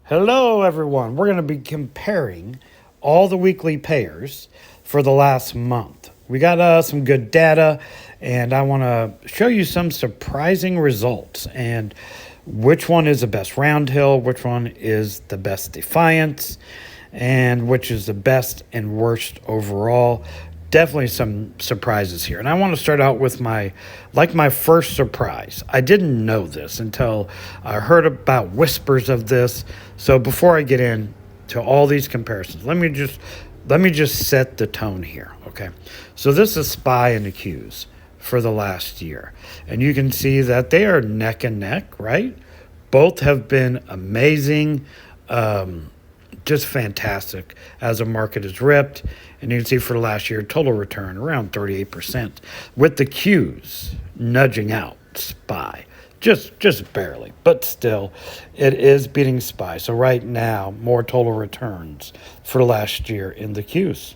Hello, everyone. We're going to be comparing all the weekly payers for the last month. We got some good data, and I want to show you some surprising results and which one is the best Roundhill, which one is the best Defiance, and which is the best and worst overall. Definitely some surprises here. And I want to start out with my first surprise. I didn't know this until I heard about whispers of this. So before I get into all these comparisons, let me just set the tone here, okay? So this is SPY and Accuse for the last year. And you can see that they are neck and neck, right? Both have been amazing. Just fantastic as the market is ripped. And you can see for the last year, total return around 38%, with the Qs nudging out SPY. Just barely, but still, it is beating SPY. So right now, more total returns for last year in the Qs.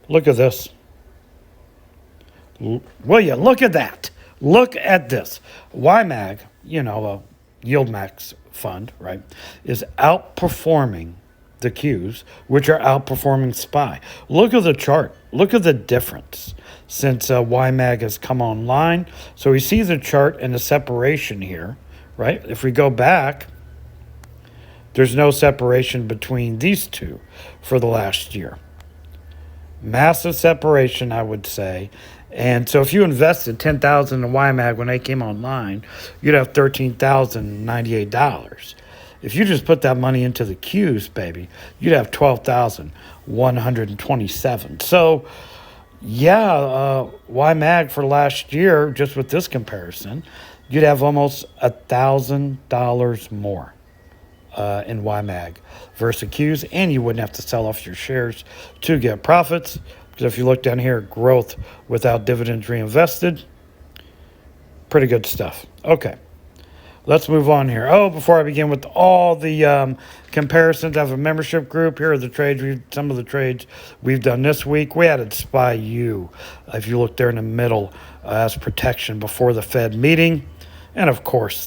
Look at this. Will you look at that? Look at this. YMAG, Yield Max fund, right, is outperforming the Qs, which are outperforming SPY. Look at the chart. Look at the difference since YMAG has come online. So we see the chart and the separation here, right? If we go back, there's no separation between these two for the last year. Massive separation, I would say. And so if you invested $10,000 in YMAG when they came online, you'd have $13,098. If you just put that money into the Qs, baby, you'd have $12,127. So, YMAG for last year, just with this comparison, you'd have almost $1,000 more in YMAG versus Qs, and you wouldn't have to sell off your shares to get profits. Because if you look down here, growth without dividends reinvested, pretty good stuff. Okay. Let's move on here. Before I begin with all the comparisons, I have a membership group. Here are the trades. Some of the trades we've done this week. We added SPY-U, if you look there in the middle, as protection before the Fed meeting. And, of course,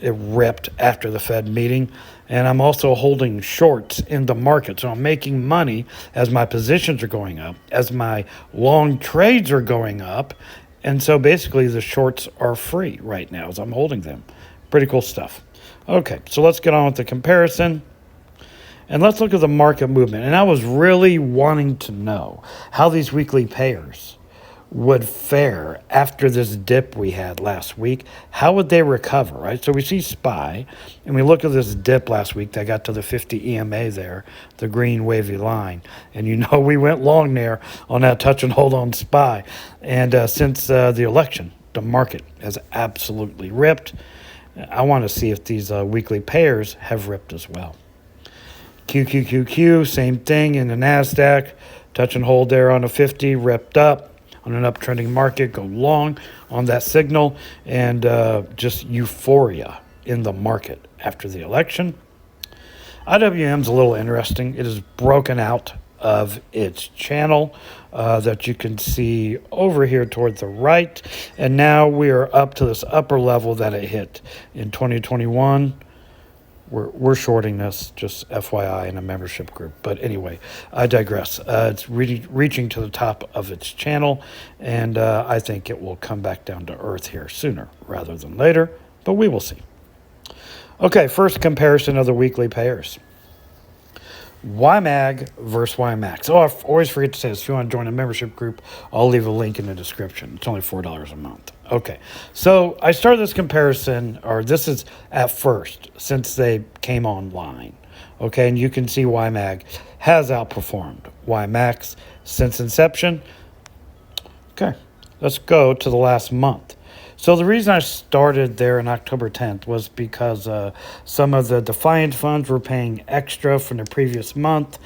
it ripped after the Fed meeting. And I'm also holding shorts in the market. So I'm making money as my positions are going up, as my long trades are going up. And so basically the shorts are free right now as I'm holding them. Pretty cool stuff. Okay, so let's get on with the comparison. And let's look at the market movement. And I was really wanting to know how these weekly pairs would fare after this dip we had last week. How would they recover, right? So we see SPY, and we look at this dip last week that got to the 50 EMA there, the green wavy line. And we went long there on that touch and hold on SPY. And since the election, the market has absolutely ripped. I want to see if these weekly pairs have ripped as well. QQQQ, same thing in the NASDAQ. Touch and hold there on the 50, ripped up. On an uptrending market, go long on that signal, and just euphoria in the market after the election. IWM's a little interesting. It is broken out of its channel that you can see over here toward the right, and now we are up to this upper level that it hit in 2021. We're shorting this, just FYI, in a membership group. But anyway, I digress. It's reaching to the top of its channel, and I think it will come back down to earth here sooner rather than later, but we will see. Okay, first comparison of the weekly pairs. YMAG versus YMAX. I always forget to say this. If you want to join a membership group, I'll leave a link in the description. It's only $4 a month. Okay, so I started this comparison, or this is at first, since they came online. Okay, and you can see YMAG has outperformed YMAX since inception. Okay, let's go to the last month. So the reason I started there on October 10th was because some of the Defiant funds were paying extra from the previous month.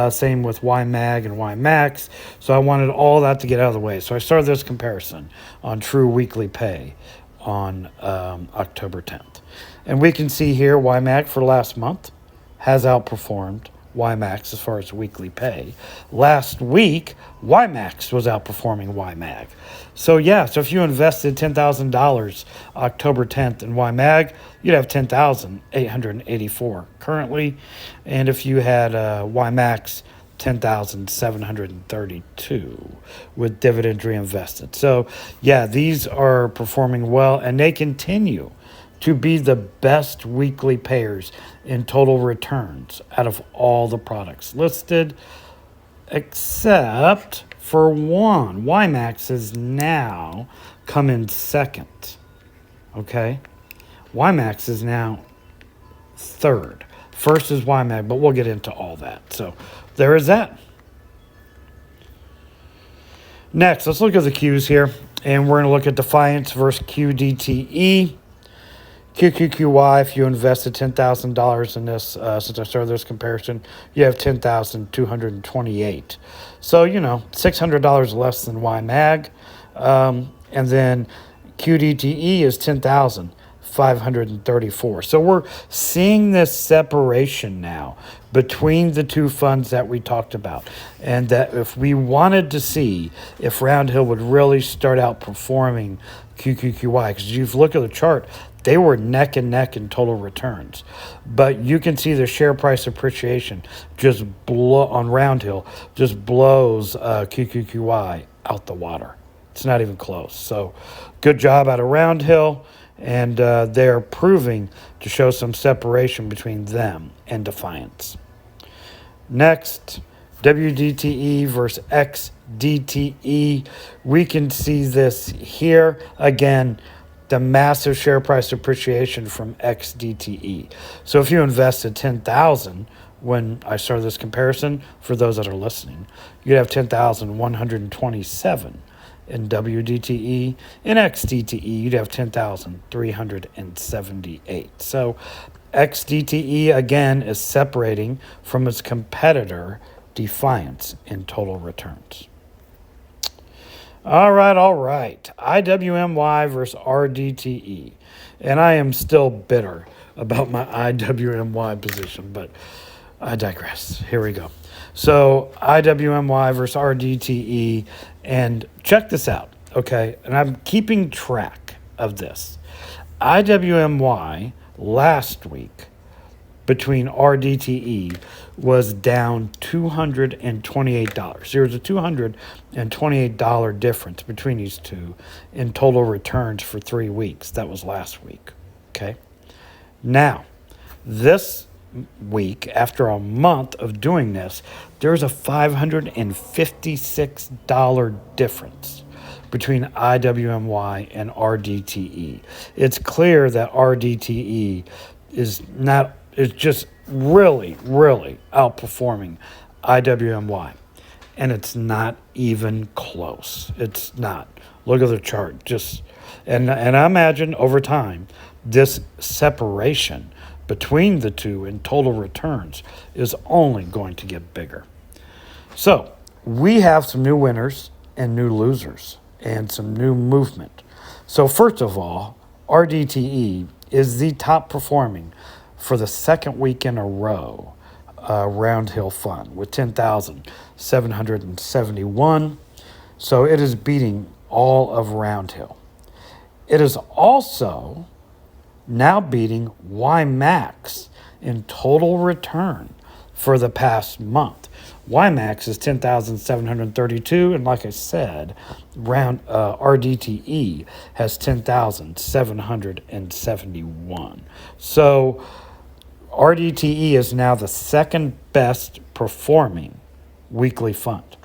Same with YMAG and YMAX. So I wanted all that to get out of the way. So I started this comparison on True Weekly Pay on October 10th. And we can see here YMAG for last month has outperformed YMAX as far as weekly pay. Last week, YMAX was outperforming YMAG. So if you invested $10,000 October 10th in YMAG, you'd have $10,884 currently. And if you had YMAX, 10,732 with dividends reinvested. So these are performing well, and they continue to be the best weekly payers in total returns out of all the products listed, except for one. YMAX is now come in second. Okay? YMAX is now third. First is YMAG, but we'll get into all that. So there is that. Next, let's look at the Qs here, and we're going to look at Defiance versus QDTE. QQQY, if you invested $10,000 in this, since I started this comparison, you have $10,228. So, $600 less than YMAG. And then QDTE is $10,534. So we're seeing this separation now between the two funds that we talked about. And that if we wanted to see if Round Hill would really start outperforming QQQY, because if you look at the chart, they were neck and neck in total returns. But you can see the share price appreciation just on Round Hill just blows QQQY out the water. It's not even close. So good job out of Round Hill. And they're proving to show some separation between them and Defiance. Next, WDTE versus XDTE. We can see this here. Again, the massive share price appreciation from XDTE. So if you invested $10,000 when I started this comparison, for those that are listening, you'd have $10,127 in WDTE. In XDTE, you'd have $10,378. So XDTE, again, is separating from its competitor, Defiance, in total returns. All right. IWMY versus RDTE. And I am still bitter about my IWMY position, but I digress. Here we go. So IWMY versus RDTE, and check this out, okay? And I'm keeping track of this. IWMY last week between RDTE was down $228. There was a $228 difference between these two in total returns for 3 weeks. That was last week, okay? Now, this week, after a month of doing this, there's a $556 difference between IWMY and RDTE. It's clear that RDTE is just really, really outperforming IWMY. And it's not even close. It's not. Look at the chart. And I imagine over time, this separation between the two in total returns is only going to get bigger. So we have some new winners and new losers and some new movement. So first of all, RDTE is the top performing for the second week in a row Round Hill Fund with 10,771. So it is beating all of Round Hill. It is also now beating YMAX in total return for the past month. YMAX is 10,732, and like I said, RDTE has 10,771. So RDTE is now the second best performing weekly fund.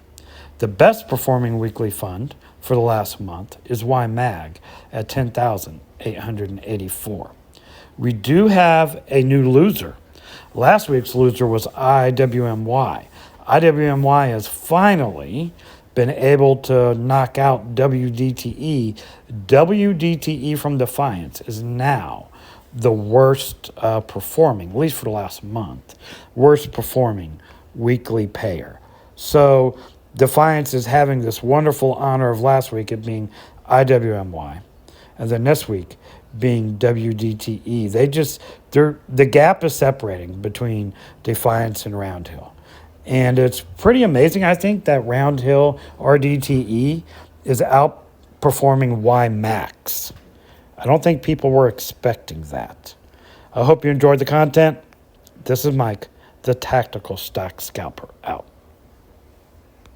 The best performing weekly fund for the last month is YMAG at 10,884. We do have a new loser. Last week's loser was IWMY. IWMY has finally been able to knock out WDTE. WDTE from Defiance is now the worst performing, at least for the last month, worst performing weekly payer. So Defiance is having this wonderful honor of last week it being IWMY, and then this week being WDTE. The gap is separating between Defiance and Round Hill. And it's pretty amazing. I think that Round Hill RDTE is outperforming YMAX. I don't think people were expecting that. I hope you enjoyed the content. This is Mike, the Tactical Stock Scalper, out.